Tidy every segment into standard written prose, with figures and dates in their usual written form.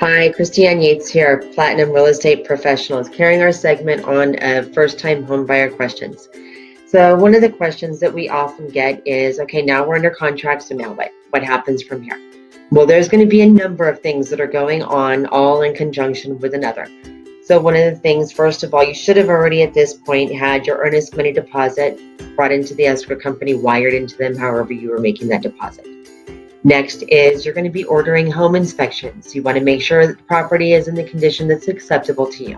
Hi, Christiane Yates here, Platinum Real Estate Professionals, carrying our segment on first-time home buyer questions. So one of the questions that we often get is, okay, now we're under contract, so now what? What happens from here? Well, there's going to be a number of things that are going on, all in conjunction with another. So one of the things, first of all, you should have already at this point had your earnest money deposit brought into the escrow company, wired into them, however you were making that deposit. Next is you're going to be ordering home inspections. You want to make sure that the property is in the condition that's acceptable to you.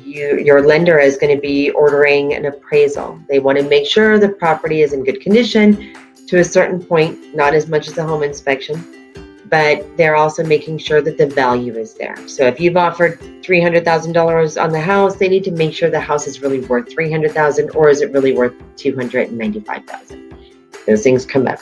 Your lender is going to be ordering an appraisal. They want to make sure the property is in good condition to a certain point, not as much as a home inspection, but they're also making sure that the value is there. So if you've offered $300,000 on the house, they need to make sure the house is really worth $300,000, or is it really worth $295,000? Those things come up.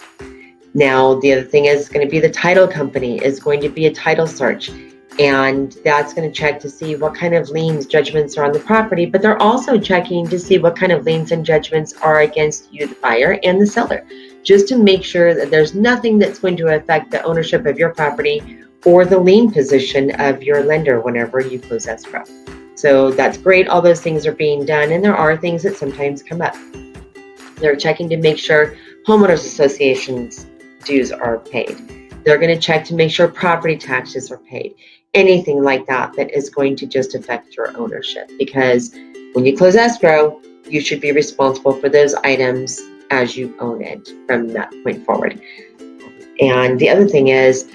Now, the other thing is going to be the title company is going to be a title search, and that's going to check to see what kind of liens, judgments are on the property, but they're also checking to see what kind of liens and judgments are against you, the buyer, and the seller, just to make sure that there's nothing that's going to affect the ownership of your property or the lien position of your lender whenever you close escrow. So that's great. All those things are being done, and there are things that sometimes come up. They're checking to make sure homeowners associations dues are paid. They're going to check to make sure property taxes are paid. Anything like that that is going to just affect your ownership, because when you close escrow, you should be responsible for those items as you own it from that point forward. And the other thing is,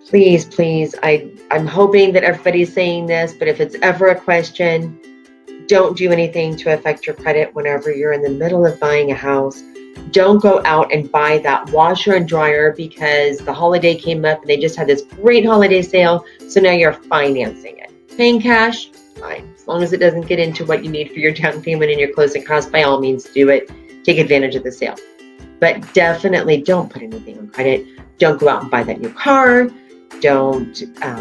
please, I'm hoping that everybody's saying this, but if it's ever a question, don't do anything to affect your credit whenever you're in the middle of buying a house. Don't go out and buy that washer and dryer because the holiday came up and they just had this great holiday sale. So now you're financing it. Paying cash, fine. As long as it doesn't get into what you need for your down payment and your closing costs, by all means do it. Take advantage of the sale. But definitely don't put anything on credit. Don't go out and buy that new car. Don't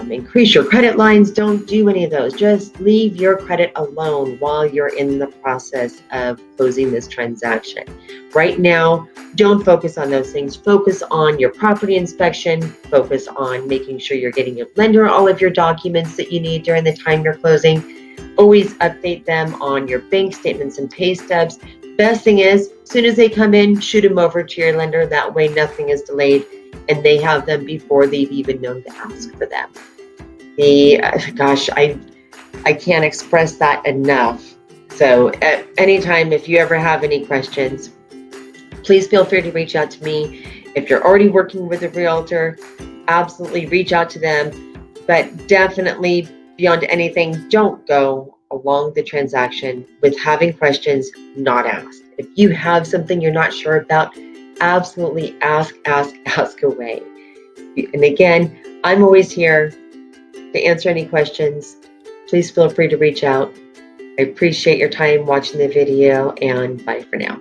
increase your credit lines. Don't do any of those. Just leave your credit alone while you're in the process of closing this transaction. Right now, don't focus on those things. Focus on your property inspection. Focus on making sure you're getting your lender all of your documents that you need during the time you're closing. Always update them on your bank statements and pay stubs. Best thing is, as soon as they come in, shoot them over to your lender. That way nothing is delayed, and they have them before they've even known to ask for them. I can't express that enough. So at any time, if you ever have any questions, please feel free to reach out to me. If you're already working with a realtor, absolutely reach out to them. But definitely, beyond anything, don't go along the transaction with having questions not asked. If you have something you're not sure about, absolutely ask away. And again, I'm always here to answer any questions. Please feel free to reach out. I appreciate your time watching the video, and bye for now.